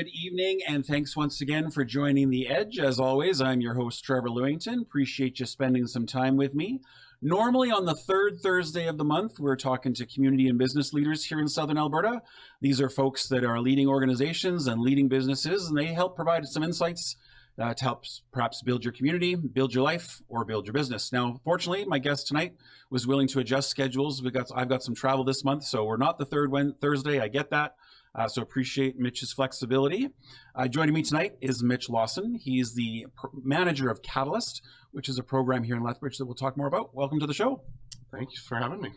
good evening, and thanks once again for joining The Edge. As always, I'm your host, Trevor Lewington. Appreciate you spending some time with me. Normally on the third Thursday of the month, we're talking to community and business leaders here in Southern Alberta. These are folks that are leading organizations and leading businesses, and they help provide some insights to help perhaps build your community, build your life, or build your business. Now, fortunately, my guest tonight was willing to adjust schedules. I've got some travel this month, so we're not the third Thursday. I get that. So appreciate Mitch's flexibility. Joining me tonight is Mitch Lawson. He's the manager of Catalyst, which is a program here in Lethbridge that we'll talk more about. Welcome to the show. Thank you for having me.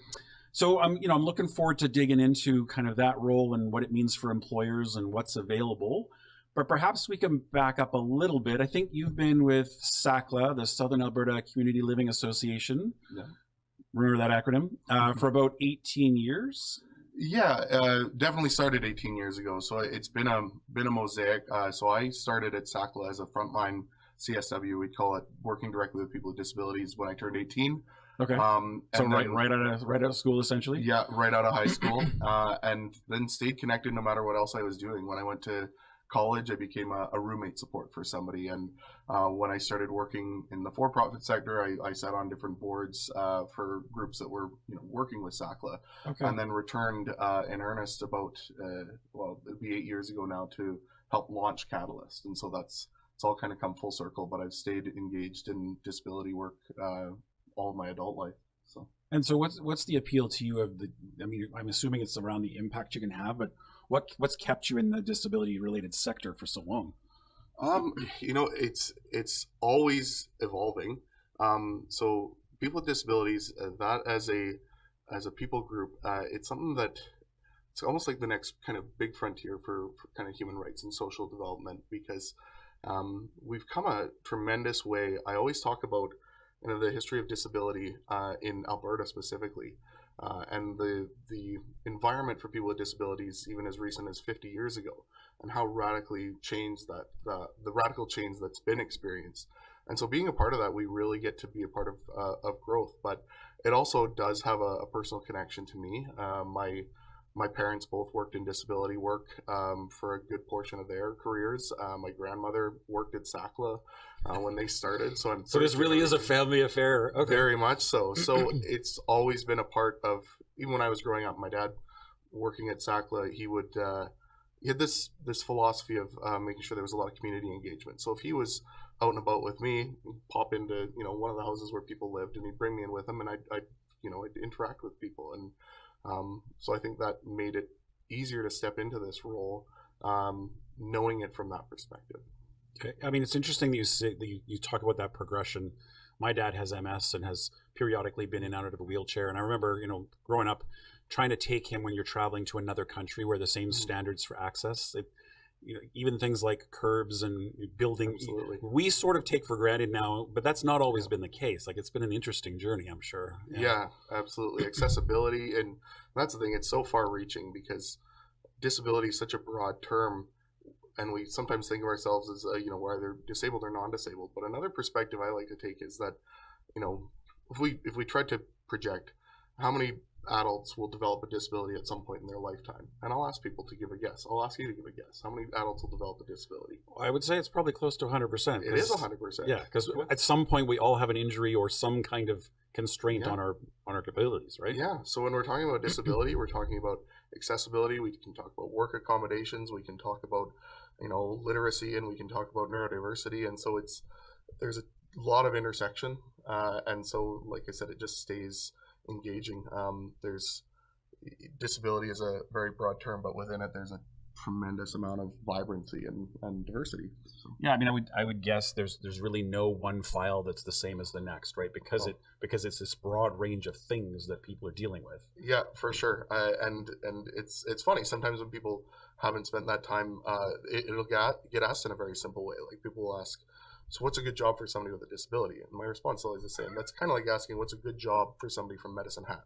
So I'm looking forward to digging into kind of that role and what it means for employers and what's available. But perhaps we can back up a little bit. I think you've been with Sackla, the Southern Alberta Community Living Association. Yeah. Remember that acronym? For about 18 years. Yeah, definitely started 18 years ago. So it's been a mosaic. So I started at Sackla as a frontline CSW. We call it, working directly with people with disabilities when I turned 18. Okay. So right out of school, essentially. Yeah, right out of high school, and then stayed connected no matter what else I was doing. When I went to college, I became a roommate support for somebody, and when I started working in the for-profit sector, I sat on different boards for groups that were working with Sackla, and then returned in earnest about it'd be 8 years ago now to help launch Catalyst, and so it's all kind of come full circle. But I've stayed engaged in disability work all of my adult life. And so what's the appeal to you of the? I mean, I'm assuming it's around the impact you can have, but what's kept you in the disability related sector for so long? It's always evolving. So people with disabilities, that as a people group, it's something that it's almost like the next kind of big frontier for kind of human rights and social development, because we've come a tremendous way. I always talk about the history of disability in Alberta specifically, and the environment for people with disabilities even as recent as 50 years ago, and how radically changed that the radical change that's been experienced. And so being a part of that, we really get to be a part of growth. But it also does have a personal connection to me. My parents both worked in disability work for a good portion of their careers. My grandmother worked at Sackla when they started. So this really is a family affair. Okay. Very much so. So it's always been a part of, even when I was growing up, my dad working at Sackla, he had this philosophy of making sure there was a lot of community engagement. So if he was out and about with me, he'd pop into one of the houses where people lived, and he'd bring me in with him, and I'd interact with people. And so I think that made it easier to step into this role, knowing it from that perspective. Okay. I mean, it's interesting that you talk about that progression. My dad has MS and has periodically been in and out of a wheelchair. And I remember, growing up, trying to take him when you're traveling to another country where the same standards for access, even things like curbs and building, we sort of take for granted now, but that's not always been the case. Like, it's been an interesting journey, I'm sure. Yeah, absolutely. Accessibility, and that's the thing, it's so far reaching because disability is such a broad term, and we sometimes think of ourselves as, we're either disabled or non-disabled. But another perspective I like to take is that, if we try to project how many adults will develop a disability at some point in their lifetime, and I'll ask people to give a guess. I'll ask you to give a guess. How many adults will develop a disability? I would say it's probably close to 100%. It is 100%. Yeah, because at some point we all have an injury or some kind of constraint on our abilities, right? Yeah. So when we're talking about disability, we're talking about accessibility. We can talk about work accommodations. We can talk about literacy, and we can talk about neurodiversity. And so there's a lot of intersection, and so like I said, it just stays engaging. There's disability is a very broad term, but within it there's a tremendous amount of vibrancy and diversity. So. Yeah, I mean, I would guess there's really no one file that's the same as the next, right? Because it's this broad range of things that people are dealing with. Yeah, for sure. And it's funny sometimes when people haven't spent that time, it'll get asked in a very simple way. Like, people will ask, so what's a good job for somebody with a disability? And my response is always the same. That's kind of like asking, what's a good job for somebody from Medicine Hat?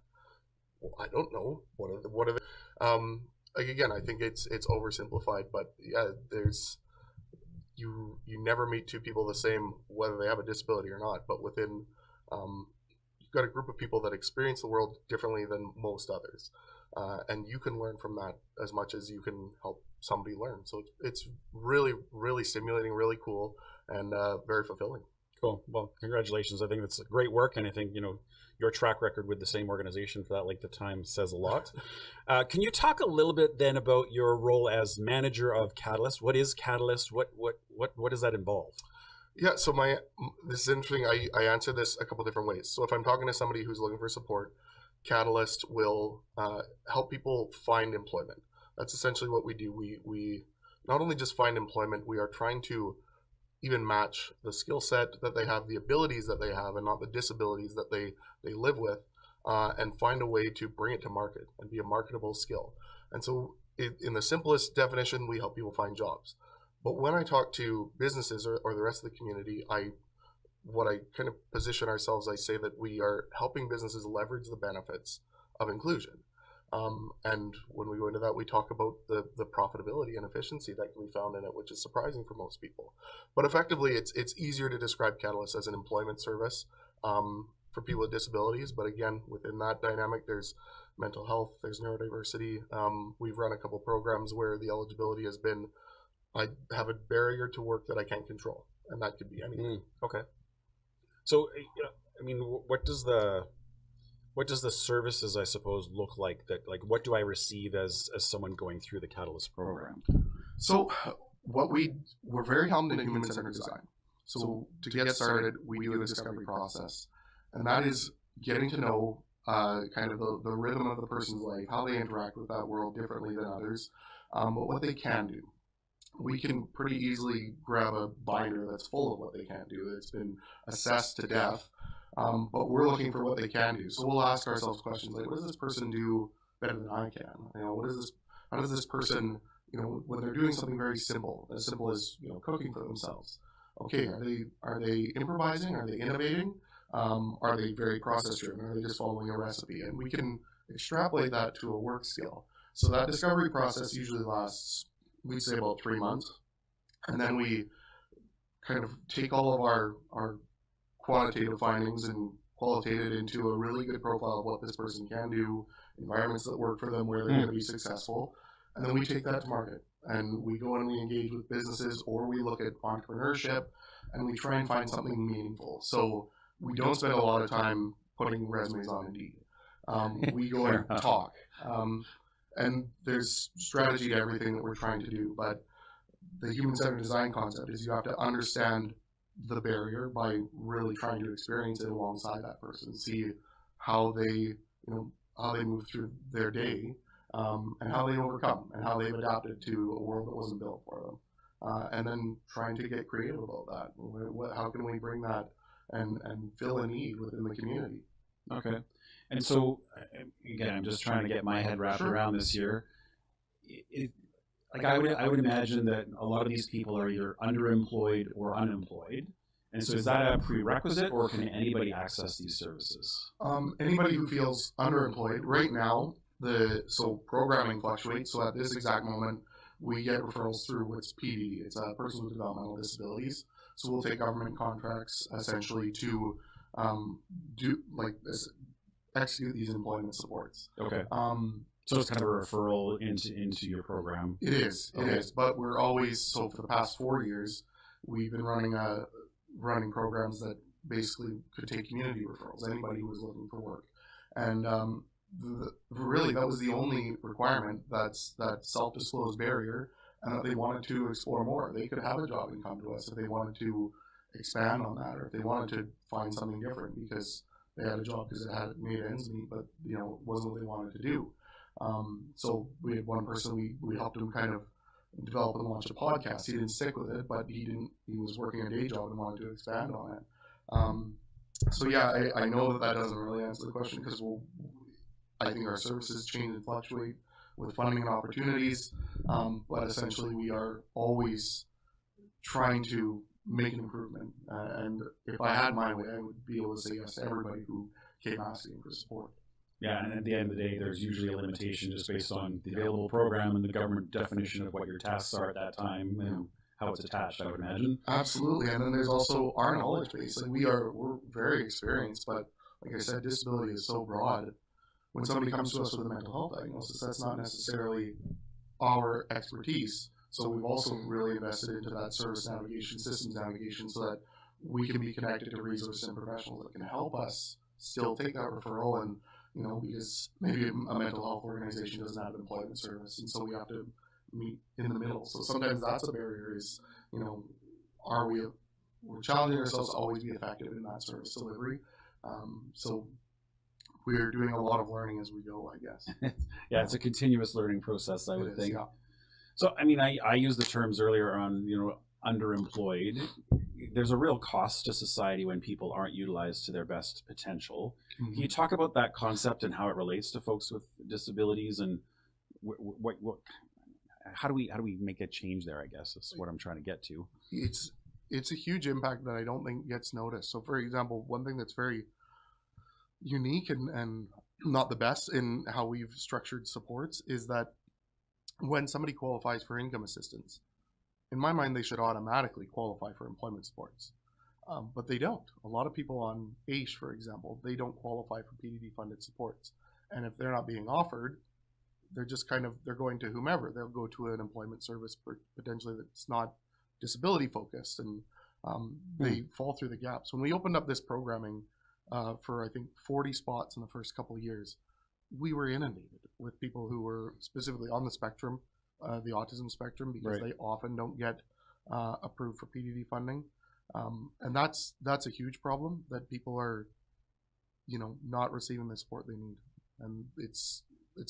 Well, I don't know. What are they? Like, again, I think it's oversimplified, but yeah, you never meet two people the same, whether they have a disability or not. But within, you've got a group of people that experience the world differently than most others. and you can learn from that as much as you can help somebody learn. So it's really, really stimulating, really cool, and very fulfilling. Cool. Well, congratulations. I think that's great work, and I think your track record with the same organization for that length of time says a lot. Can you talk a little bit then about your role as manager of Catalyst? What is Catalyst? What does that involve? Yeah, so this is interesting. I answer this a couple different ways. So if I'm talking to somebody who's looking for support, Catalyst will help people find employment. That's essentially what we do. We not only just find employment, we are trying to even match the skill set that they have, the abilities that they have, and not the disabilities that they live with, and find a way to bring it to market and be a marketable skill. And so in the simplest definition, we help people find jobs. But when I talk to businesses or the rest of the community, what I kind of position ourselves, I say that we are helping businesses leverage the benefits of inclusion. And when we go into that, we talk about the profitability and efficiency that can be found in it, which is surprising for most people. But effectively, it's easier to describe Catalyst as an employment service for people with disabilities. But again, within that dynamic, there's mental health, there's neurodiversity. We've run a couple programs where the eligibility has been, I have a barrier to work that I can't control, and that could be anything. Okay. So, I mean, what does the services, I suppose, look like? That, like, what do I receive as someone going through the Catalyst program? So we're very helmed in human-centered design. So to get started, we do a discovery process, and that is getting to know kind of the rhythm of the person's life, how they interact with that world differently than others, but what they can do. We can pretty easily grab a binder that's full of what they can't do. It's been assessed to death. But we're looking for what they can do. So we'll ask ourselves questions like, what does this person do better than I can? How does this person, when they're doing something very simple as cooking for themselves? Okay, are they improvising? Are they innovating? Are they very process driven? Are they just following a recipe? And we can extrapolate that to a work skill. So that discovery process usually lasts, we'd say, about 3 months. And then we kind of take all of our quantitative findings and qualitate it into a really good profile of what this person can do, environments that work for them where they're going to be successful, and then we take that to market. And we go and we engage with businesses, or we look at entrepreneurship, and we try and find something meaningful. So we don't spend a lot of time putting resumes on Indeed. We go and talk. And there's strategy to everything that we're trying to do, but the human-centered design concept is you have to understand the barrier by really trying to experience it alongside that person, see how they move through their day, and how they overcome and how they've adapted to a world that wasn't built for them, and then trying to get creative about that. How can we bring that and fill a need within the community? Okay. And so, again, I'm just trying to get my head wrapped around this here. I would imagine that a lot of these people are either underemployed or unemployed. And so is that a prerequisite, or can anybody access these services? Anybody who feels underemployed. Right now, so programming fluctuates. So at this exact moment, we get referrals through what's PD. It's persons with developmental disabilities. So we'll take government contracts essentially to execute these employment supports. Okay. So it's kind of a referral into your program. It is. It is. But we're always, so for the past 4 years, we've been running programs that basically could take community referrals, anybody who was looking for work. And really, that was the only requirement, that's that self-disclosed barrier, and that they wanted to explore more. They could have a job and come to us if they wanted to expand on that, or if they wanted to find something different because they had a job because it had made ends meet, but it wasn't what they wanted to do. So we had one person, we helped him kind of develop and launch a podcast. He didn't stick with it, but he was working a day job and wanted to expand on it. So yeah, I know that doesn't really answer the question, because I think our services change and fluctuate with funding and opportunities, but essentially we are always trying to make an improvement. And if I had my way, I would be able to say yes to everybody who came asking for support. Yeah, and at the end of the day, there's usually a limitation just based on the available program and the government definition of what your tasks are at that time and how it's attached, I would imagine. Absolutely, and then there's also our knowledge base. Like we're very experienced, but like I said, disability is so broad. when somebody comes to us with a mental health diagnosis, that's not necessarily our expertise. So we've also really invested into that service navigation, systems navigation, so that we can be connected to resources and professionals that can help us still take that referral. And, you know, because maybe a mental health organization doesn't have an employment service, and so we have to meet in the middle. So sometimes that's a barrier, is, you know, we're challenging ourselves to always be effective in that service delivery. So we're doing a lot of learning as we go, I guess. Yeah, it's a continuous learning process, I would think. Yeah. So, I mean, I used the terms earlier on, you know, underemployed. There's a real cost to society when people aren't utilized to their best potential. Mm-hmm. Can you talk about that concept and how it relates to folks with disabilities, and how do we make a change there, I guess, is what I'm trying to get to. It's a huge impact that I don't think gets noticed. So, for example, one thing that's very unique and not the best in how we've structured supports is that when somebody qualifies for income assistance, in my mind, they should automatically qualify for employment supports. But they don't. A lot of people on AISH, for example, they don't qualify for PDD funded supports. And if they're not being offered, they're just they're going to whomever. They'll go to an employment service potentially that's not disability focused, and they fall through the gaps. When we opened up this programming for, I think, 40 spots in the first couple of years, we were inundated with people who were specifically on the spectrum, the autism spectrum, because they often don't get approved for PDD funding. And that's a huge problem, that people are, you know, not receiving the support they need. And it's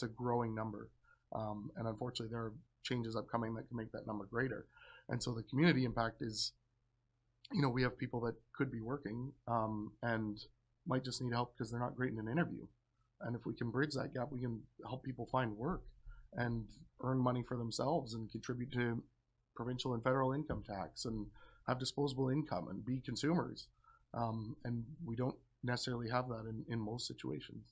a growing number. And unfortunately, there are changes upcoming that can make that number greater. And so the community impact is, you know, we have people that could be working and might just need help because they're not great in an interview. And if we can bridge that gap, we can help people find work and earn money for themselves and contribute to provincial and federal income tax and have disposable income and be consumers. And we don't necessarily have that in most situations.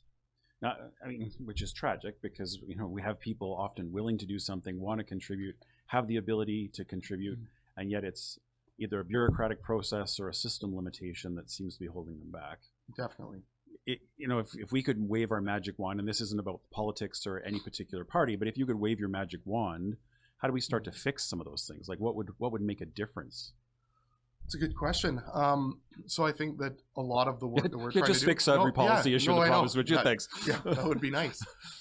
Now, I mean, which is tragic, because, you know, we have people often willing to do something, want to contribute, have the ability to contribute, and yet it's either a bureaucratic process or a system limitation that seems to be holding them back. Definitely. You know, if we could wave our magic wand, and this isn't about politics or any particular party, but if you could wave your magic wand, how do we start to fix some of those things? Like, what would make a difference? It's a good question. So I think that a lot of the work that we're trying just to do... fix every policy issue in the province, would you? Thanks. Yeah, that would be nice.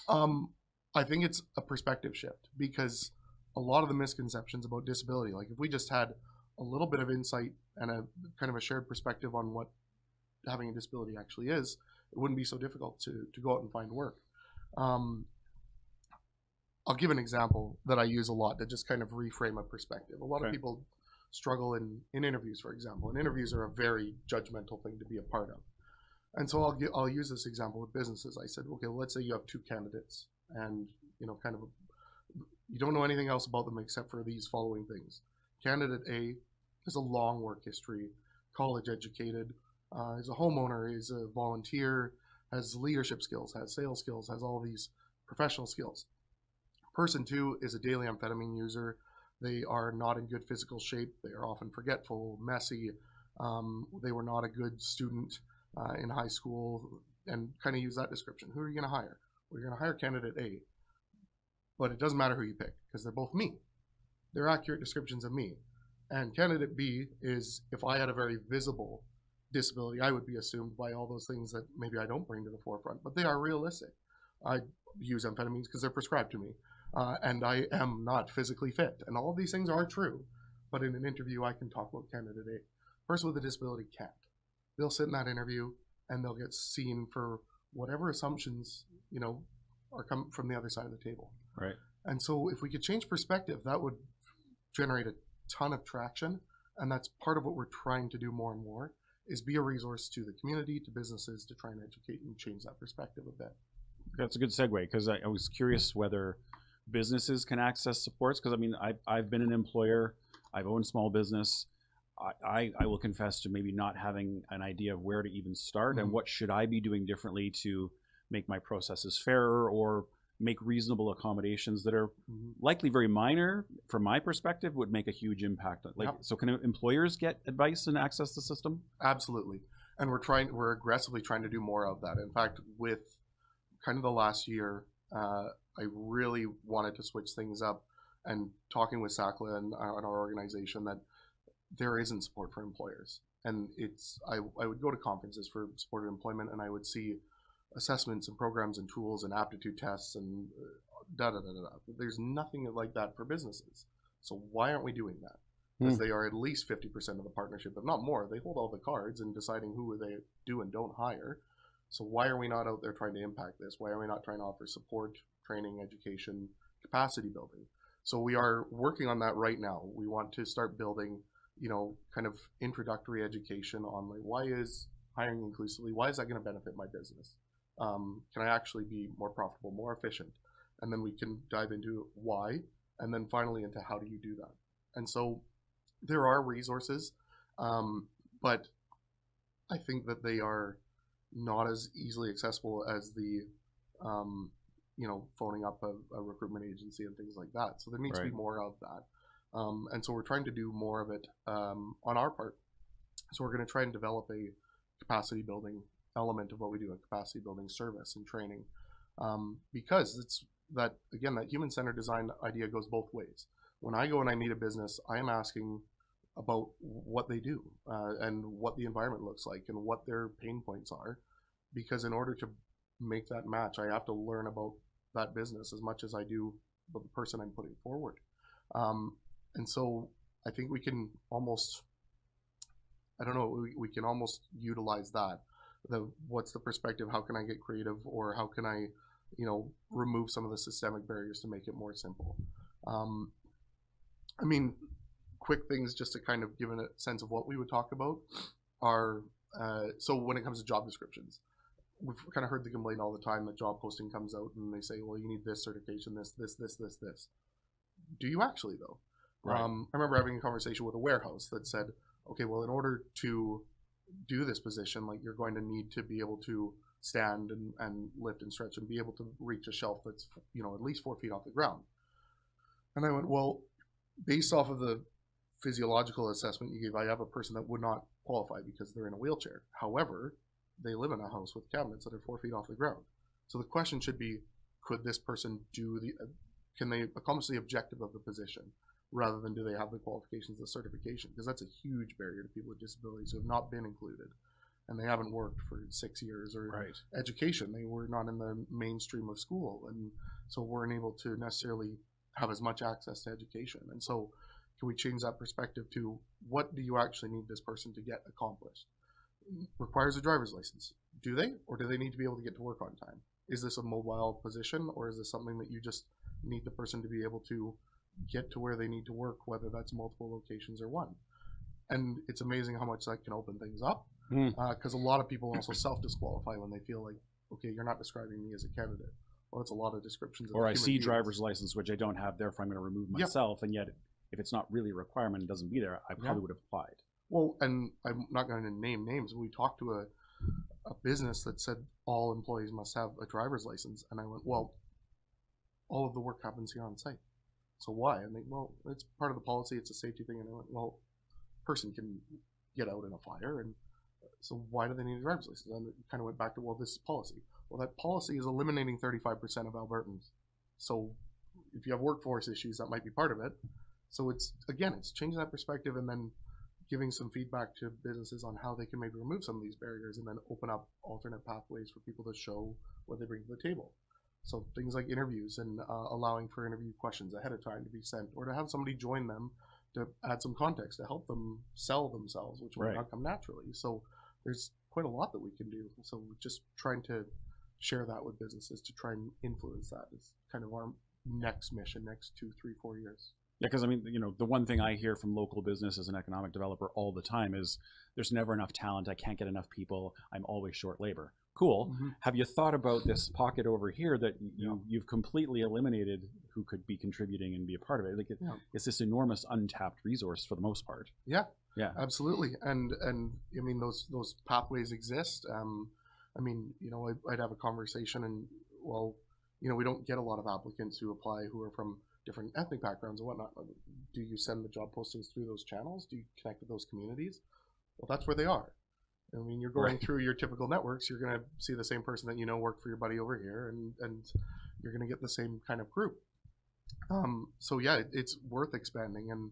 I think it's a perspective shift, because a lot of the misconceptions about disability, like if we just had a little bit of insight and a kind of a shared perspective on what having a disability actually is, it wouldn't be so difficult to go out and find work. I'll give an example that I use a lot to just kind of reframe a perspective. A lot of people struggle in interviews, for example, and interviews are a very judgmental thing to be a part of. And so I'll use this example with businesses. I said, okay, well, let's say you have two candidates, and you know, you don't know anything else about them except for these following things. Candidate A has a long work history, college educated, is a homeowner, is a volunteer, has leadership skills, has sales skills, has all these professional skills. Person 2 is a daily amphetamine user. They are not in good physical shape. They are often forgetful, messy. They were not a good student in high school, and kind of use that description. Who are you going to hire? Well, you're going to hire candidate A, but it doesn't matter who you pick, because they're both me. They're accurate descriptions of me. And candidate B is, if I had a very visible disability, I would be assumed by all those things that maybe I don't bring to the forefront, but they are realistic. I use amphetamines because they're prescribed to me, and I am not physically fit. And all of these things are true, but in an interview, I can talk about candidate A. Person with a disability can't. They'll sit in that interview and they'll get seen for whatever assumptions, you know, are coming from the other side of the table. Right. And so if we could change perspective, that would generate a ton of traction. And that's part of what we're trying to do more and more, is be a resource to the community, to businesses, to try and educate and change that perspective a bit. That's a good segue, because I was curious whether businesses can access supports, because I mean, I've been an employer, I've owned small business. I will confess to maybe not having an idea of where to even start, and what should I be doing differently to make my processes fairer or make reasonable accommodations that are likely very minor from my perspective, would make a huge impact. So can employers get advice and access the system? Absolutely. And we're aggressively trying to do more of that. In fact, with kind of the last year, I really wanted to switch things up, and talking with Sackla and our organization, that there isn't support for employers. And I would go to conferences for supported employment, and I would see assessments and programs and tools and aptitude tests and There's nothing like that for businesses. So why aren't we doing that? Because they are at least 50% of the partnership, if not more. They hold all the cards in deciding who they do and don't hire. So why are we not out there trying to impact this? Why are we not trying to offer support, training, education, capacity building? So we are working on that right now. We want to start building, kind of introductory education on, like, why is hiring inclusively, why is that going to benefit my business? Can I actually be more profitable, more efficient? And then we can dive into why, and then finally into how do you do that? And so there are resources, but I think that they are not as easily accessible as the, phoning up a recruitment agency and things like that. So there needs to be more of that. And so we're trying to do more of it on our part. So we're going to try and develop a capacity building element of what we do, a capacity building service and training, because it's that, again, that human-centered design idea goes both ways. When I go and I meet a business, I am asking about what they do and what the environment looks like and what their pain points are, because in order to make that match, I have to learn about that business as much as I do about the person I'm putting forward. And so I think we can almost, we can almost utilize that. What's the perspective? How can I get creative, or how can I, remove some of the systemic barriers to make it more simple? Quick things just to kind of give a sense of what we would talk about are, so when it comes to job descriptions, we've kind of heard the complaint all the time that job posting comes out and they say, well, you need this certification, this. Do you actually, though? Right. I remember having a conversation with a warehouse that said, okay, well, in order to do this position, like, you're going to need to be able to stand and lift and stretch and be able to reach a shelf that's, at least 4 feet off the ground. And I went, well, based off of the physiological assessment you gave, I have a person that would not qualify because they're in a wheelchair. However, they live in a house with cabinets that are 4 feet off the ground. So the question should be, could this person can they accomplish the objective of the position, rather than do they have the qualifications, the certification? Because that's a huge barrier to people with disabilities who have not been included, and they haven't worked for 6 years, or education. They were not in the mainstream of school, and so weren't able to necessarily have as much access to education. And so can we change that perspective to, what do you actually need this person to get accomplished? Requires a driver's license. Do they? Or do they need to be able to get to work on time? Is this a mobile position, or is this something that you just need the person to be able to get to where they need to work, whether that's multiple locations or one? And it's amazing how much that can open things up, because a lot of people also self-disqualify when they feel like, okay, you're not describing me as a candidate. Well, it's a lot of descriptions. Or I see driver's license, which I don't have, therefore I'm going to remove myself. And yet, if it's not really a requirement and doesn't be there, I probably would have applied. Well, and I'm not going to name names. We talked to a business that said all employees must have a driver's license. And I went, well, all of the work happens here on site. So why? And they, well, it's part of the policy. It's a safety thing. And I went, well, person can get out in a fire. And so why do they need a driver's license? And it kind of went back to, well, this is policy. Well, that policy is eliminating 35% of Albertans. So if you have workforce issues, that might be part of it. So it's changing that perspective, and then giving some feedback to businesses on how they can maybe remove some of these barriers, and then open up alternate pathways for people to show what they bring to the table. So things like interviews, and allowing for interview questions ahead of time to be sent, or to have somebody join them to add some context to help them sell themselves, which will not come naturally. So there's quite a lot that we can do. So we're just trying to share that with businesses to try and influence that. Is kind of our next mission, next 2, 3, 4 years. Yeah, because the one thing I hear from local business as an economic developer all the time is there's never enough talent. I can't get enough people. I'm always short labor. Cool. Mm-hmm. Have you thought about this pocket over here that you've completely eliminated who could be contributing and be a part of it? Like it's this enormous untapped resource for the most part. Yeah, absolutely. And I mean, those pathways exist. I'd have a conversation, and we don't get a lot of applicants who apply who are from different ethnic backgrounds and whatnot. Do you send the job postings through those channels? Do you connect with those communities? Well, that's where they are. I mean, you're going through your typical networks, you're going to see the same person that worked for your buddy over here, and you're going to get the same kind of group. So yeah, it's worth expanding and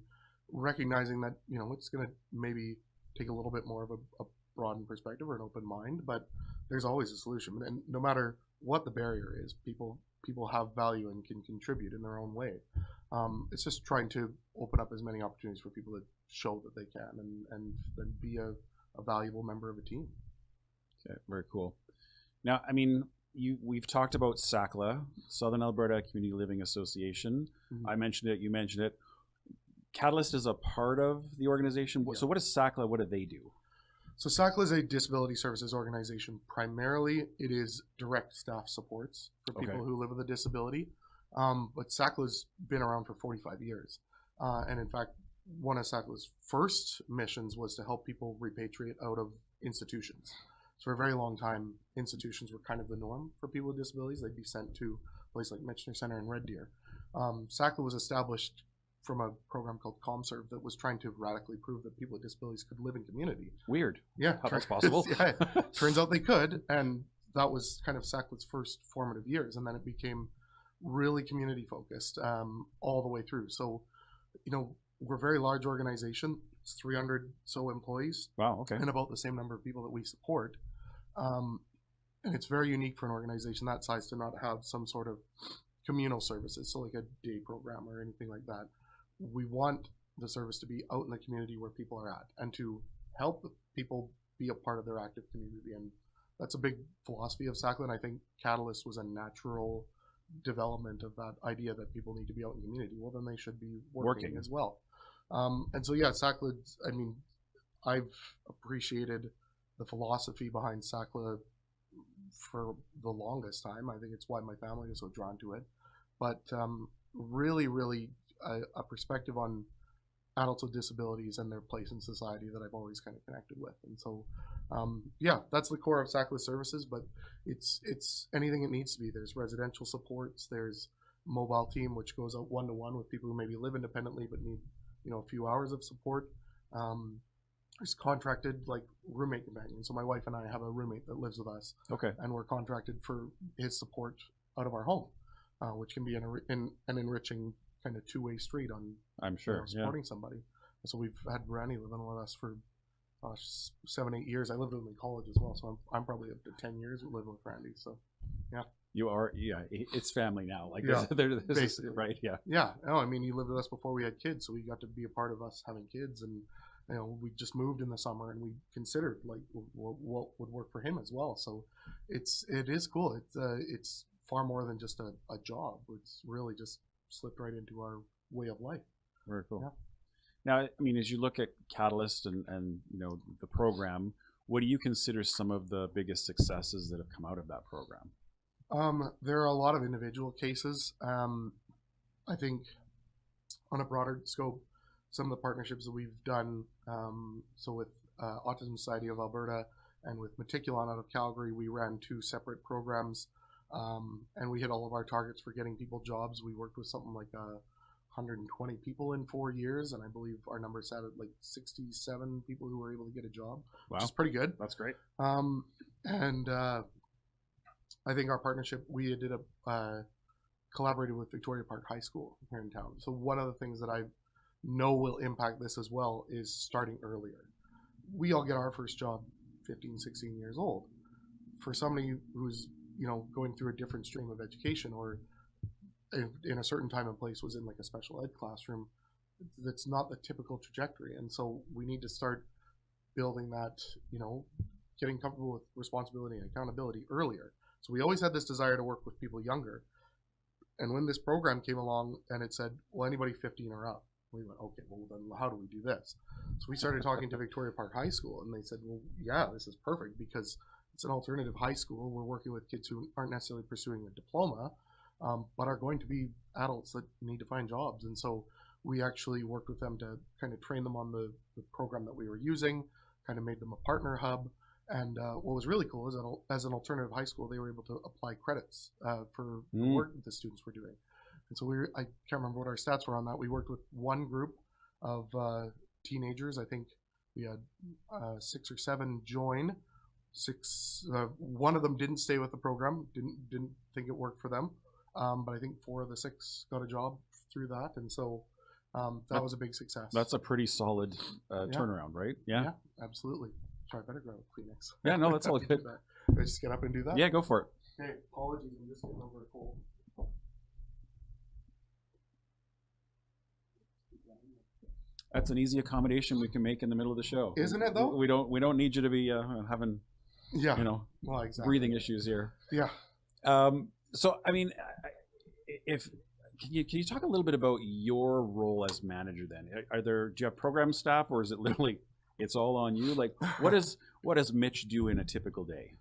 recognizing that, it's going to maybe take a little bit more of a broadened perspective or an open mind, but there's always a solution. And no matter what the barrier is, people have value and can contribute in their own way. It's just trying to open up as many opportunities for people to show that they can and then be a valuable member of a team. Okay, very cool. Now, I mean, we've talked about Sackla, Southern Alberta Community Living Association. Mm-hmm. I mentioned it, you mentioned it. Catalyst is a part of the organization. Yeah. So what is Sackla? What do they do? So Sackla is a disability services organization. Primarily, it is direct staff supports for people who live with a disability. But Sackla's been around for 45 years. And in fact, one of Sackla's first missions was to help people repatriate out of institutions. So for a very long time, institutions were kind of the norm for people with disabilities. They'd be sent to a place like Michener Center in Red Deer. Sackla was established from a program called ComServe that was trying to radically prove that people with disabilities could live in community. Weird. Yeah. How that's possible. Yeah. Turns out they could. And that was kind of Sackla's first formative years. And then it became really community focused all the way through. So, we're a very large organization. It's 300 so employees. Wow, okay. And about the same number of people that we support. And it's very unique for an organization that size to not have some sort of communal services, so like a day program or anything like that. We want the service to be out in the community where people are at and to help people be a part of their active community. And that's a big philosophy of Sackla, and I think Catalyst was a natural development of that idea that people need to be out in the community. Well, then they should be working as well. And so, yeah, Sackla, I mean, I've appreciated the philosophy behind Sackla for the longest time. I think it's why my family is so drawn to it. But really, really a perspective on adults with disabilities and their place in society that I've always kind of connected with. And so, yeah, that's the core of Sackla services, but it's anything it needs to be. There's residential supports, there's mobile team, which goes out one-to-one with people who maybe live independently but need, a few hours of support. There's contracted like roommate companion. So my wife and I have a roommate that lives with us. Okay. And we're contracted for his support out of our home, which can be an enriching kind of two-way street on, I'm sure, supporting somebody. And so we've had Randy living with us for 7-8 years. I lived with him in college as well, so I'm probably up to 10 years living with Randy. So, yeah. You are, yeah. It's family now. Like, yeah, this is, right? Yeah. Yeah. No, I mean, he lived with us before we had kids, so we got to be a part of us having kids. And we just moved in the summer, and we considered like what would work for him as well. So, it is cool. It's far more than just a job. It's really just slipped right into our way of life. Very cool. Yeah. Now, I mean, as you look at Catalyst and the program, what do you consider some of the biggest successes that have come out of that program? There are a lot of individual cases. I think on a broader scope, some of the partnerships that we've done, so with Autism Society of Alberta and with Meticulon out of Calgary, we ran 2 separate programs, and we hit all of our targets for getting people jobs. We worked with something like 120 people in 4 years, and I believe our number sat at like 67 people who were able to get a job, which is pretty good. That's great. And I think our partnership, we did collaborated with Victoria Park High School here in town. So one of the things that I know will impact this as well is starting earlier. We all get our first job 15, 16 years old. For somebody who's, going through a different stream of education or in a certain time and place was in like a special ed classroom, that's not the typical trajectory. And so we need to start building that, getting comfortable with responsibility and accountability earlier. So we always had this desire to work with people younger. And when this program came along and it said, well, anybody 15 or up, we went, okay, well, then how do we do this? So we started talking to Victoria Park High School, and they said, well, yeah, this is perfect because it's an alternative high school. We're working with kids who aren't necessarily pursuing a diploma, but are going to be adults that need to find jobs. And so we actually worked with them to kind of train them on the program that we were using, kind of made them a partner hub. And what was really cool is that as an alternative high school, they were able to apply credits for the work that the students were doing. And so I can't remember what our stats were on that. We worked with one group of teenagers. I think We had 6 or 7 join. 6, one of them didn't stay with the program, didn't think it worked for them, but I think 4 of the 6 got a job through that, and so that was a big success. That's a pretty solid turnaround, right? Yeah, absolutely. Sorry, I better grab a Kleenex. Yeah, no, that's all good. Did I just get up and do that? Yeah, go for it. Okay, apologies, I'm just getting over a cold. That's an easy accommodation we can make in the middle of the show. Isn't it though? We don't need you to be having well, exactly. breathing issues here. Yeah. So I mean, if can you talk a little bit about your role as manager then? Do you have program staff, or is it literally it's all on you? Like what does Mitch do in a typical day?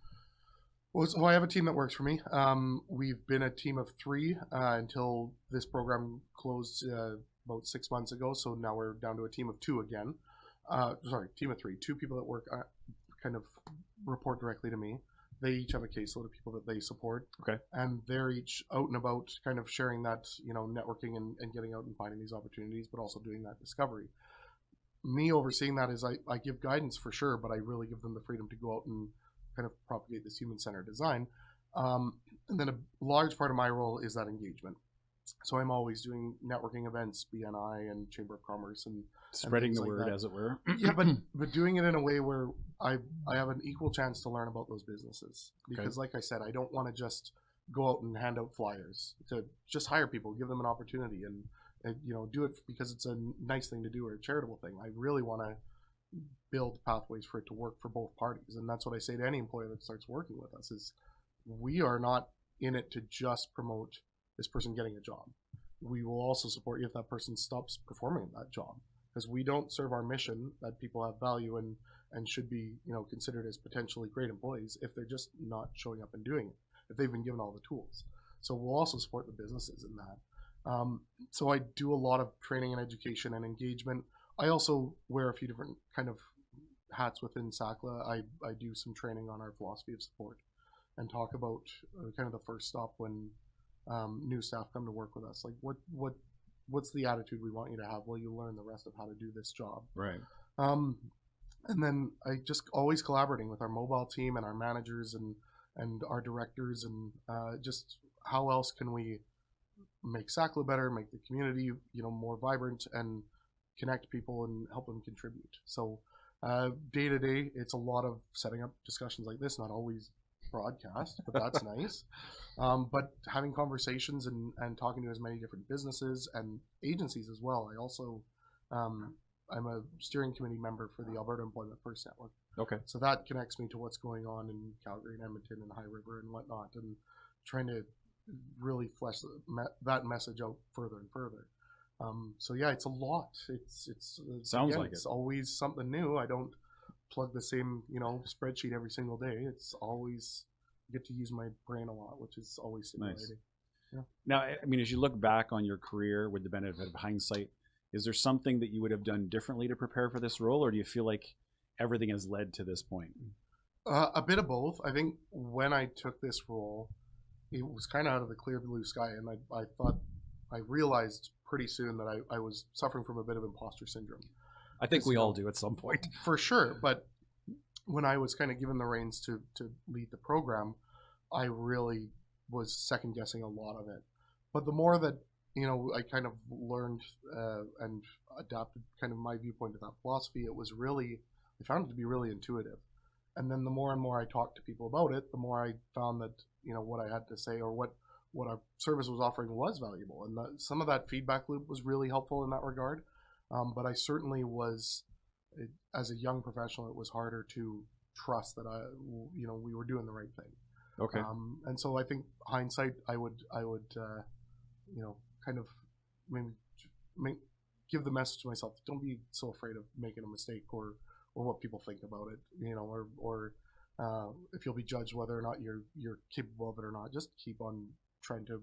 Well, so I have a team that works for me. We've been a team of 3 until this program closed about 6 months ago. So now we're down to a team of 2 again. Team of 3. 2 people that work kind of report directly to me. They each have a caseload of people that they support. Okay. And they're each out and about, kind of sharing that, networking and getting out and finding these opportunities, but also doing that discovery. Me overseeing that is I give guidance for sure, but I really give them the freedom to go out and kind of propagate this human-centered design. And then a large part of my role is that engagement. So I'm always doing networking events, BNI and Chamber of Commerce, and spreading the like word, that. as it were. Yeah, but doing it in a way where I have an equal chance to learn about those businesses. Because like I said, I don't want to just go out and hand out flyers. To just hire people, give them an opportunity, and do it because it's a nice thing to do or a charitable thing. I really want to build pathways for it to work for both parties, and that's what I say to any employer that starts working with us: is we are not in it to just promote this person getting a job. We will also support you if that person stops performing that job, because we don't serve our mission that people have value and should be considered as potentially great employees if they're just not showing up and doing it, if they've been given all the tools. So we'll also support the businesses in that. So I do a lot of training and education and engagement. I also wear a few different kind of hats within Sackla. I do some training on our philosophy of support and talk about kind of the first stop when new staff come to work with us. Like what's the attitude we want you to have while you learn the rest of how to do this job. Right. And then I just always collaborating with our mobile team and our managers and our directors, and just how else can we make Sackla better, make the community more vibrant, and connect people and help them contribute. So day to day, it's a lot of setting up discussions like this, not always broadcast, but that's nice. But having conversations and talking to as many different businesses and agencies as well. I also, I'm a steering committee member for the Alberta Employment First Network. Okay. So that connects me to what's going on in Calgary and Edmonton and High River and whatnot, and trying to really flesh that message out further and further. So yeah, it's a lot. It's Sounds like it's it. always something new. I don't plug the same spreadsheet every single day. It's always get to use my brain a lot, which is always stimulating. Nice. Yeah. Now, I mean, as you look back on your career with the benefit of hindsight, is there something that you would have done differently to prepare for this role, or do you feel like everything has led to this point? A bit of both. I think when I took this role, it was kind of out of the clear blue sky, and I realized pretty soon that I was suffering from a bit of imposter syndrome. I think we all do at some point. For sure, but when I was kind of given the reins to lead the program, I really was second guessing a lot of it. But the more that I kind of learned and adapted kind of my viewpoint to that philosophy, I found it to be really intuitive. And then the more and more I talked to people about it, the more I found that what I had to say or what our service was offering was valuable, and some of that feedback loop was really helpful in that regard. But I certainly was, as a young professional, it was harder to trust that we were doing the right thing. Okay. And so I think hindsight, I would kind of maybe give the message to myself: don't be so afraid of making a mistake or what people think about it, or if you'll be judged whether or not you're capable of it or not. Just keep on trying to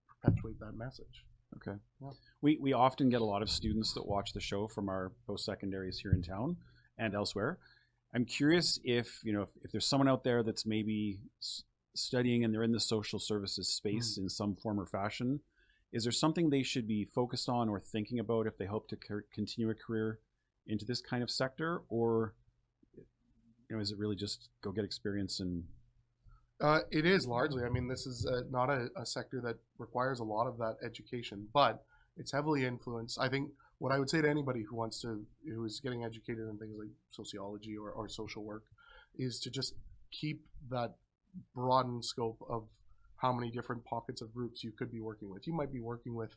perpetuate that message. Okay. Yeah. We often get a lot of students that watch the show from our post-secondaries here in town and elsewhere. I'm curious if there's someone out there that's maybe studying and they're in the social services space in some form or fashion. Is there something they should be focused on or thinking about if they hope to continue a career into this kind of sector, or is it really just go get experience and? It is largely. I mean, this is not a sector that requires a lot of that education, but it's heavily influenced. I think what I would say to anybody who is getting educated in things like sociology or social work is to just keep that broadened scope of how many different pockets of groups you could be working with. You might be working with,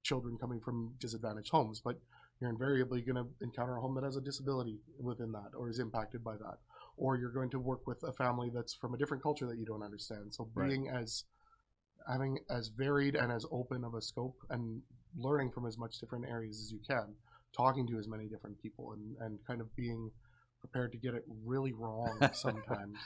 children coming from disadvantaged homes, but you're invariably going to encounter a home that has a disability within that or is impacted by that. Or you're going to work with a family that's from a different culture that you don't understand. So having as varied and as open of a scope and learning from as much different areas as you can, talking to as many different people and kind of being prepared to get it really wrong sometimes.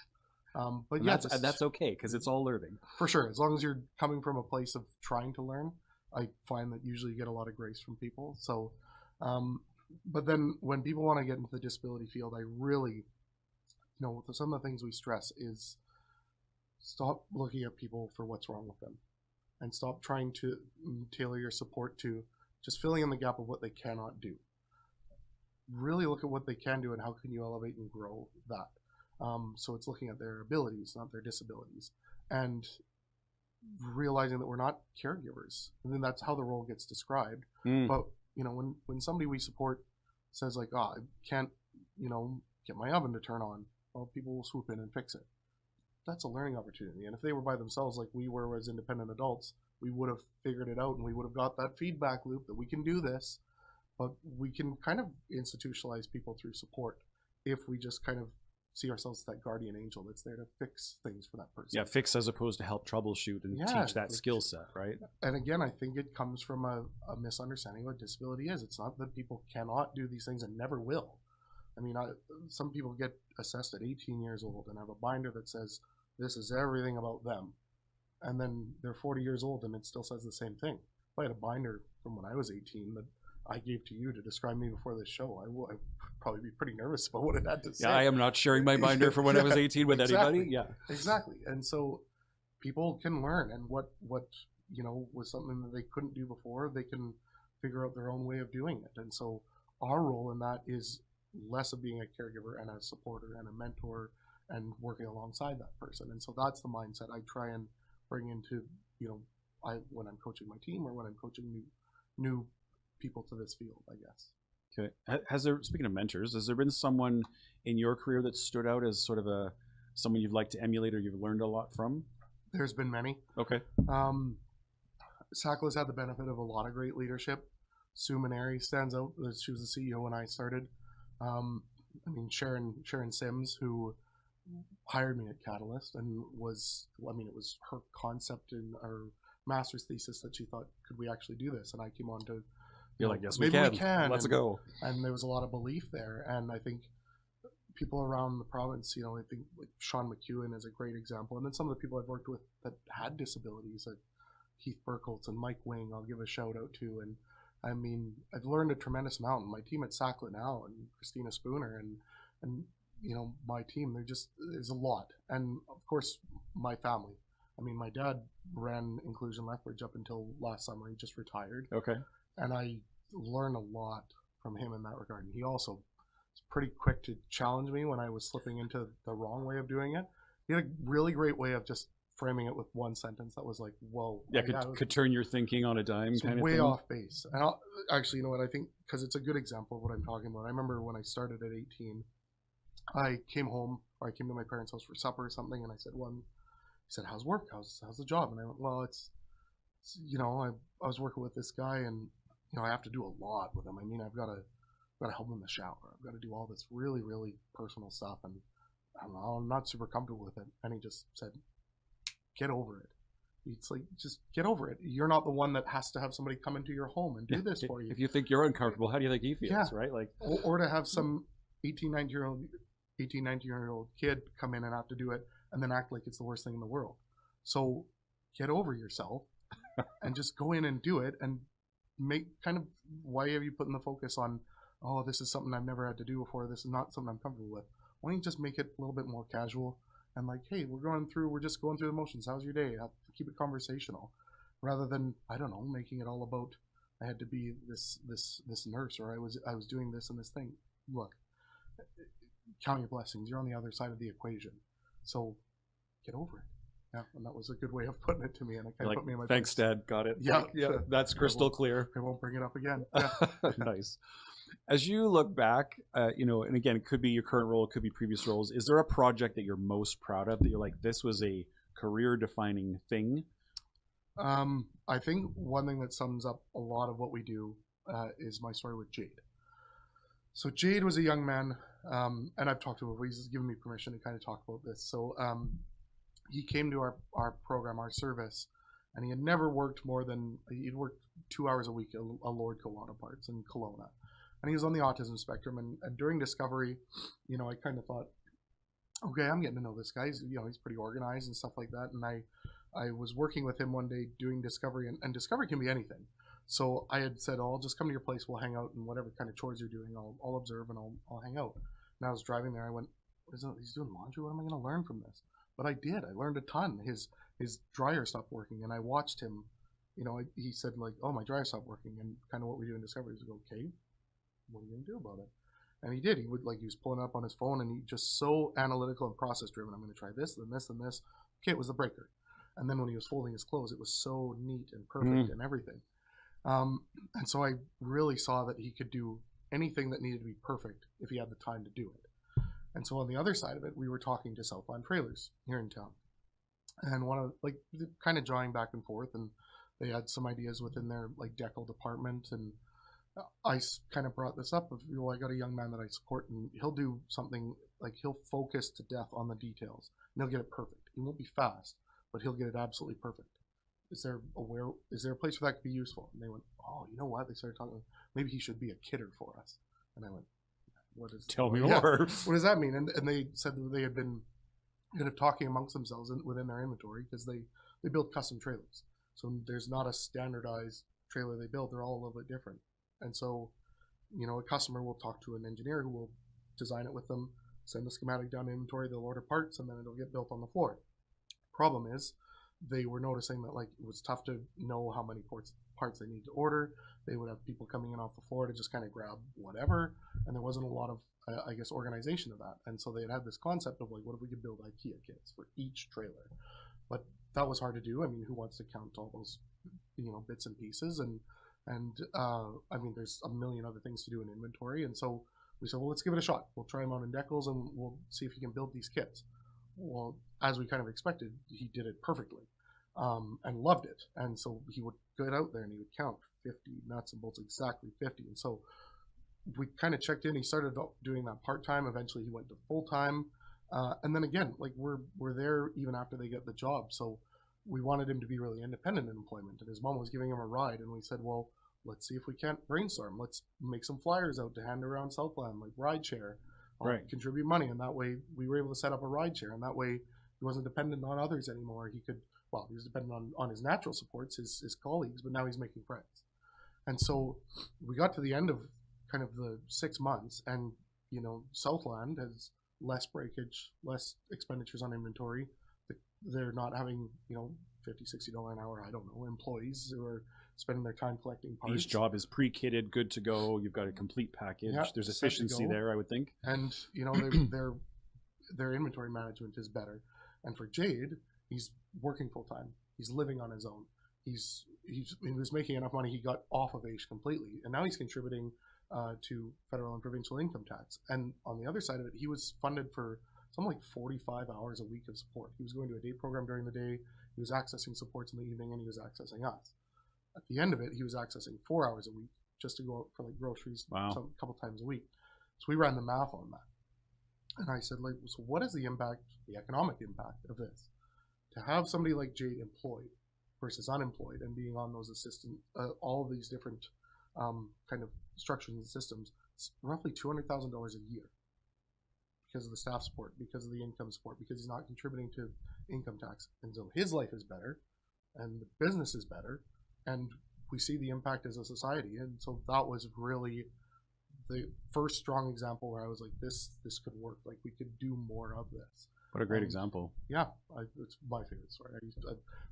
But yeah, that's okay because it's all learning. For sure. As long as you're coming from a place of trying to learn, I find that usually you get a lot of grace from people. So, but then when people want to get into the disability field, I really, some of the things we stress is stop looking at people for what's wrong with them and stop trying to tailor your support to just filling in the gap of what they cannot do. Really look at what they can do and how can you elevate and grow that. So it's looking at their abilities, not their disabilities, and realizing that we're not caregivers. And then that's how the role gets described. But when somebody we support says like, "Oh, I can't, get my oven to turn on," well, people will swoop in and fix it. That's a learning opportunity. And if they were by themselves like we were as independent adults, we would have figured it out and we would have got that feedback loop that we can do this. But we can kind of institutionalize people through support if we just kind of see ourselves as that guardian angel that's there to fix things for that person. Yeah, fix as opposed to help troubleshoot and teach that skill set, right? And again, I think it comes from a misunderstanding of what disability is. It's not that people cannot do these things and never will. I mean, some people get assessed at 18 years old and have a binder that says, this is everything about them. And then they're 40 years old and it still says the same thing. If I had a binder from when I was 18 that I gave to you to describe me before this show, I'd probably be pretty nervous about what it had to say. Yeah, I am not sharing my binder from when I was 18 with anybody. Yeah, exactly. And so people can learn, and what was something that they couldn't do before, they can figure out their own way of doing it. And so our role in that is less of being a caregiver and a supporter and a mentor and working alongside that person. And so that's the mindset I try and bring into when I'm coaching my team or when I'm coaching new people to this field, I guess. Okay. Speaking of mentors, has there been someone in your career that stood out as sort of someone you'd like to emulate or you've learned a lot from? There's been many. Okay. Sackla's had the benefit of a lot of great leadership. Sue Maneri stands out. She was the CEO when I started. Sharon Sims, who hired me at Catalyst and it was her concept in our master's thesis that she thought, could we actually do this? And I came on to, you're like, yes, maybe we can. Let's go. And there was a lot of belief there. And I think people around the province, I think like Sean McEwen is a great example. And then some of the people I've worked with that had disabilities, like Keith Burkholtz and Mike Wing, I'll give a shout out to. And I mean, I've learned a tremendous amount. My team at Sackla now, and Christina Spooner, and my team, there's a lot. And of course, my family. I mean, my dad ran Inclusion Lethbridge up until last summer. He just retired. Okay. And I learned a lot from him in that regard. And he also was pretty quick to challenge me when I was slipping into the wrong way of doing it. He had a really great way of just framing it with one sentence that was like, whoa. Yeah, could turn your thinking on a dime kind of thing. Way off base. And actually, you know what, I think, because it's a good example of what I'm talking about. I remember when I started at 18, I came home, or I came to my parents' house for supper or something, and I said, he said, how's work? How's the job? And I went, well, it's I was working with this guy, and I have to do a lot with him. I mean, I've got to help him in the shower. I've got to do all this really, really personal stuff, and I don't know, I'm not super comfortable with it. And he just said, get over it. It's like, just get over it. You're not the one that has to have somebody come into your home and do this for you. If you think you're uncomfortable, how do you think he feels, right? Like, or to have some 18, 19-year-old kid come in and have to do it and then act like it's the worst thing in the world. So get over yourself and just go in and do it, and make kind of, why have you putting the focus on, oh, this is something I've never had to do before, this is not something I'm comfortable with. Why don't you just make it a little bit more casual and like, hey, we're just going through the motions. How's your day? Keep it conversational, rather than, I don't know, making it all about I had to be this nurse, or I was doing this and this thing. Look, count your blessings. You're on the other side of the equation, so get over it. Yeah, and that was a good way of putting it to me, and it kind of put me in my thanks, place. Dad. Got it. Yeah, Yeah, that's crystal clear. I won't bring it up again. Yeah. Nice. As you look back, and again, it could be your current role, it could be previous roles. Is there a project that you're most proud of that you're like, this was a career-defining thing? I think one thing that sums up a lot of what we do is my story with Jade. So Jade was a young man, and I've talked to him. He's given me permission to kind of talk about this. So he came to our program, our service, and he had never worked he'd worked 2 hours a week at a Lord Auto Parts in Kelowna. And he was on the autism spectrum. And during discovery, I kind of thought, okay, I'm getting to know this guy. He's pretty organized and stuff like that. And I was working with him one day doing discovery, and discovery can be anything. So I had said, I'll just come to your place, we'll hang out, and whatever kind of chores you're doing, I'll observe and I'll hang out. And I was driving there, I went, he's doing laundry, what am I going to learn from this? But I did. I learned a ton. His dryer stopped working, and I watched him. He said, like, oh, my dryer stopped working, and kind of what we do in discovery is go, okay, what are you going to do about it? And he did. He was pulling up on his phone, and he just so analytical and process driven. I'm going to try this, then this, then this. Okay, it was the breaker. And then when he was folding his clothes, it was so neat and perfect and everything. And so I really saw that he could do anything that needed to be perfect if he had the time to do it. And so on the other side of it, we were talking to Southland Trailers here in town. And kind of drawing back and forth, and they had some ideas within their decal department, and I kind of brought this up of, I got a young man that I support, and he'll do something he'll focus to death on the details, and he'll get it perfect. He won't be fast, but he'll get it absolutely perfect. Is there a place where that could be useful? And they went, oh, you know what? They started talking, maybe he should be a kidder for us. And I went, tell me more. What does that mean? And they said that they had been kind of talking amongst themselves within their inventory, because they build custom trailers. So there's not a standardized trailer they build. They're all a little bit different. And so, a customer will talk to an engineer who will design it with them, send the schematic down to inventory, they'll order parts, and then it'll get built on the floor. Problem is, they were noticing that it was tough to know how many parts they need to order. They would have people coming in off the floor to just kind of grab whatever, and there wasn't a lot of, organization of that. And so they had this concept of what if we could build IKEA kits for each trailer? But that was hard to do. I mean, who wants to count all those, bits and pieces? And there's a million other things to do in inventory. And so we said, well, let's give it a shot. We'll try them out in decals, and we'll see if he can build these kits. Well, as we kind of expected, he did it perfectly, and loved it. And so he would get out there and he would count 50 nuts and bolts, exactly 50. And so we kind of checked in. He started doing that part-time. Eventually he went to full-time. And then again, we're there even after they get the job. So we wanted him to be really independent in employment. And his mom was giving him a ride. And we said, well, let's see if we can't brainstorm. Let's make some flyers out to hand around Southland, ride share. Contribute money, and that way we were able to set up a ride share, and that way he wasn't dependent on others anymore. He was dependent on his natural supports, his colleagues, but now he's making friends. And so we got to the end of kind of the 6 months, and Southland has less breakage, less expenditures on inventory. They're not having $50, $60 an hour, I don't know, employees who are spending their time collecting parts. Each job is pre-kitted, good to go. You've got a complete package. Yeah, there's efficiency there, I would think. And their inventory management is better. And for Jade, he's working full time. He's living on his own. He was making enough money. He got off of AISH completely, and now he's contributing to federal and provincial income tax. And on the other side of it, he was funded for something like 45 hours a week of support. He was going to a day program during the day. He was accessing supports in the evening, and he was accessing us. At the end of it, he was accessing 4 hours a week just to go out for groceries a couple times a week. So we ran the math on that. And I said, so what is the impact, the economic impact of this? To have somebody like Jade employed versus unemployed and being on those all of these different kind of structures and systems, it's roughly $200,000 a year because of the staff support, because of the income support, because he's not contributing to income tax. And so his life is better and the business is better. And we see the impact as a society. And so that was really the first strong example where I was like, this could work. We could do more of this. What a great example. Yeah, it's my favorite story.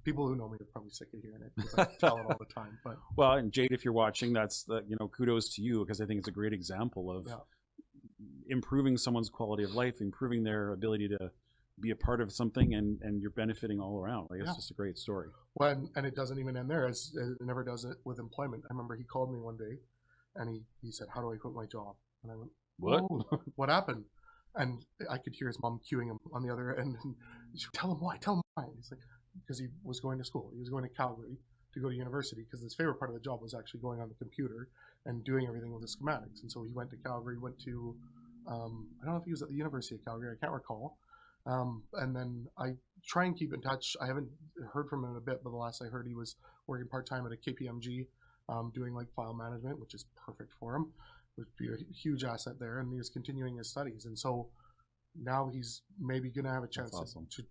People who know me are probably sick of hearing it because I tell it all the time. But well, and Jade, if you're watching, that's kudos to you, because I think it's a great example of improving someone's quality of life, improving their ability to be a part of something, and you're benefiting all around. Like, it's just a great story. Well, and it doesn't even end there, as it never does it with employment. I remember he called me one day and he said, "How do I quit my job?" And I went, "What? Oh, what happened?" And I could hear his mom cueing him on the other end. And she, "Tell him why, tell him why." And he's like, because he was going to school. He was going to Calgary to go to university, because his favorite part of the job was actually going on the computer and doing everything with the schematics. And so he went to Calgary, went to, I don't know if he was at the University of Calgary, I can't recall. And then I try and keep in touch. I haven't heard from him in a bit, but the last I heard, he was working part-time at a KPMG, doing like file management, which is perfect for him. Would be a huge asset there, and he was continuing his studies. And so now he's maybe going to have a chance to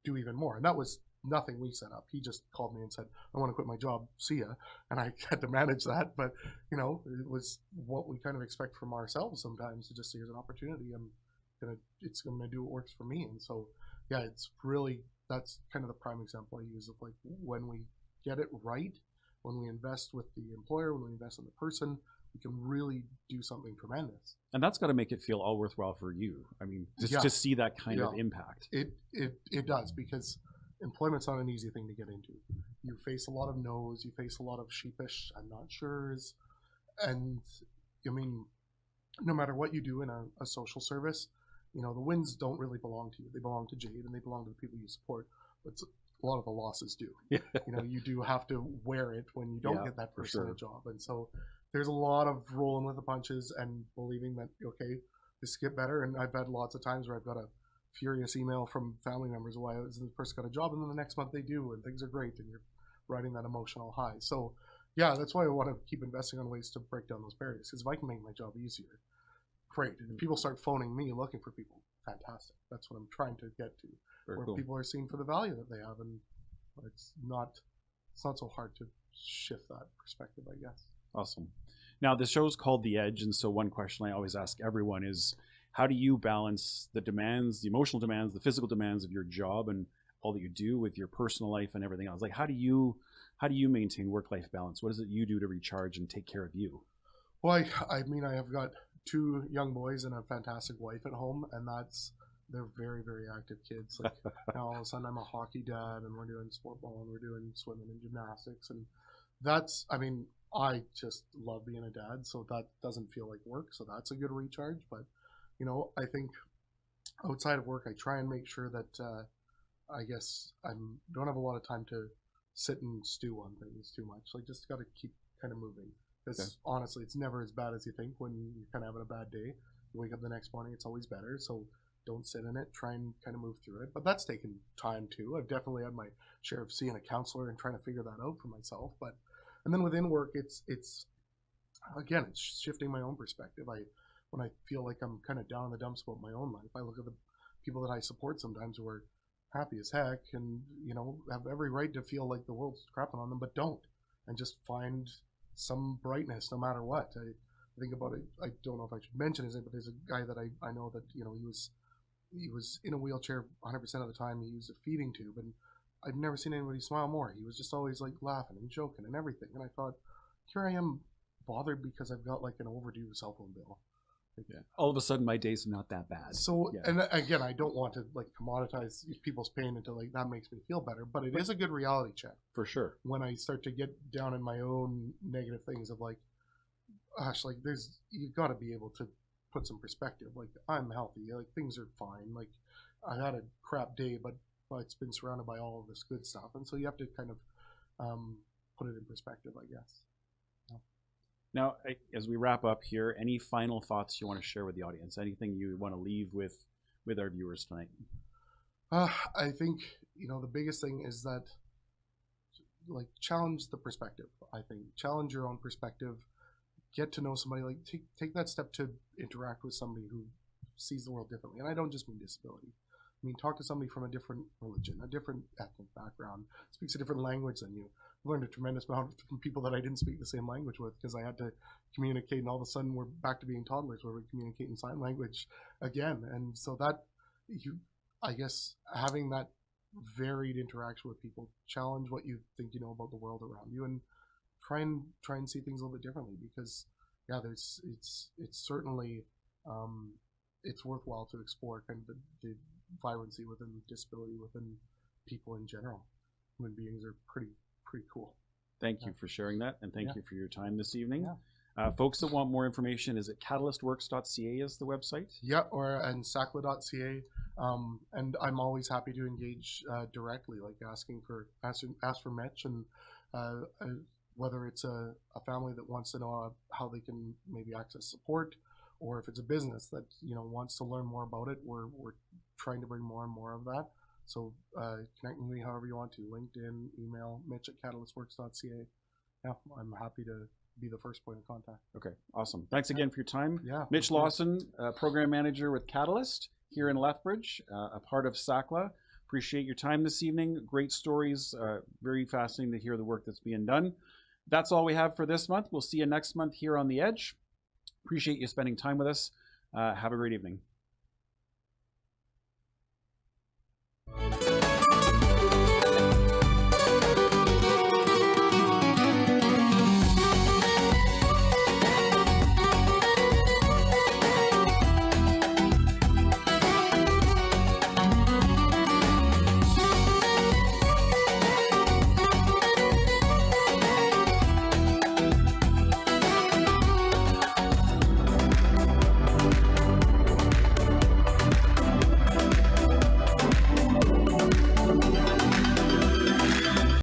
do even more. And that was nothing we set up. He just called me and said, "I want to quit my job. See ya." And I had to manage that. But, it was what we kind of expect from ourselves sometimes, to just see as an opportunity. It's going to do what works for me. And so, yeah, it's really, that's kind of the prime example I use of, like, when we get it right, when we invest with the employer, when we invest in the person, we can really do something tremendous. And that's got to make it feel all worthwhile for you. I mean, just to see that kind of impact. It does, because employment's not an easy thing to get into. You face a lot of no's, you face a lot of sheepish, "I'm not sure's." And I mean, no matter what you do in a social service, the wins don't really belong to you. They belong to Jade, and they belong to the people you support. But a lot of the losses do. You do have to wear it when you don't get that person a job. And so there's a lot of rolling with the punches and believing that, okay, this get better. And I've had lots of times where I've got a furious email from family members, "Why this person got a job?" And then the next month they do, and things are great, and you're riding that emotional high. So yeah, that's why I want to keep investing on ways to break down those barriers, because if I can make my job easier, great. And if people start phoning me looking for people, fantastic. That's what I'm trying to get to. Where people are seeing for the value that they have, and it's not so hard to shift that perspective, I guess. Awesome. Now, the show's called The Edge, and so one question I always ask everyone is, how do you balance the demands, the emotional demands, the physical demands of your job and all that you do with your personal life and everything else? Like, how do you maintain work-life balance? What is it you do to recharge and take care of you? Well, I mean, I have got 2 young boys and a fantastic wife at home, and they're very, very active kids. Like, now all of a sudden I'm a hockey dad, and we're doing sport ball, and we're doing swimming and gymnastics. And I just love being a dad, so that doesn't feel like work. So that's a good recharge. But, I think outside of work, I try and make sure that, I guess don't have a lot of time to sit and stew on things too much. Like, just got to keep kind of moving. Because honestly, it's never as bad as you think when you're kind of having a bad day. You wake up the next morning, it's always better. So don't sit in it. Try and kind of move through it. But that's taken time too. I've definitely had my share of seeing a counselor and trying to figure that out for myself. And then within work, it's shifting my own perspective. When I feel like I'm kind of down in the dumps about my own life, I look at the people that I support sometimes who are happy as heck and, have every right to feel like the world's crapping on them, but don't. And just find some brightness no matter what. I think about it. I don't know if I should mention his name, but there's a guy that I know that, he was in a wheelchair 100% of the time. He used a feeding tube, and I've never seen anybody smile more. He was just always like laughing and joking and everything. And I thought, here I am bothered because I've got like an overdue cell phone bill. All of a sudden my day's not that bad. So, and again, I don't want to like commoditize people's pain until like that makes me feel better, but it is a good reality check. For sure. When I start to get down in my own negative things of like, gosh, like you've got to be able to put some perspective. Like, I'm healthy, like things are fine. Like, I had a crap day, but it's been surrounded by all of this good stuff. And so you have to kind of put it in perspective, I guess. Now, as we wrap up here, any final thoughts you want to share with the audience? Anything you want to leave with our viewers tonight? I think, the biggest thing is that, like, challenge the perspective. I think challenge your own perspective. Get to know somebody. Like, take that step to interact with somebody who sees the world differently. And I don't just mean disability. I mean, talk to somebody from a different religion, a different ethnic background, speaks a different language than you. I learned a tremendous amount from people that I didn't speak the same language with because I had to communicate, and all of a sudden we're back to being toddlers where we communicate in sign language again. And so I guess having that varied interaction with people, challenge what you think you know about the world around you, and try and see things a little bit differently. Because yeah, it's certainly it's worthwhile to explore kind of the vibrancy within disability within people in general. Human beings are pretty cool. Thank you for sharing that, and thank you for your time this evening. Yeah. Folks that want more information, is it catalystworks.ca is the website? Yeah, and sackla.ca. And I'm always happy to engage directly, like ask for Mitch, and whether it's a family that wants to know how they can maybe access support, or if it's a business that wants to learn more about it. We're trying to bring more and more of that. So connect with me however you want to. LinkedIn, email, Mitch at catalystworks.ca. Yeah, I'm happy to be the first point of contact. Okay, awesome. Thanks again for your time. Yeah. Mitch Lawson, program manager with Catalyst here in Lethbridge, a part of Sackla. Appreciate your time this evening. Great stories. Very fascinating to hear the work that's being done. That's all we have for this month. We'll see you next month here on The Edge. Appreciate you spending time with us. Have a great evening.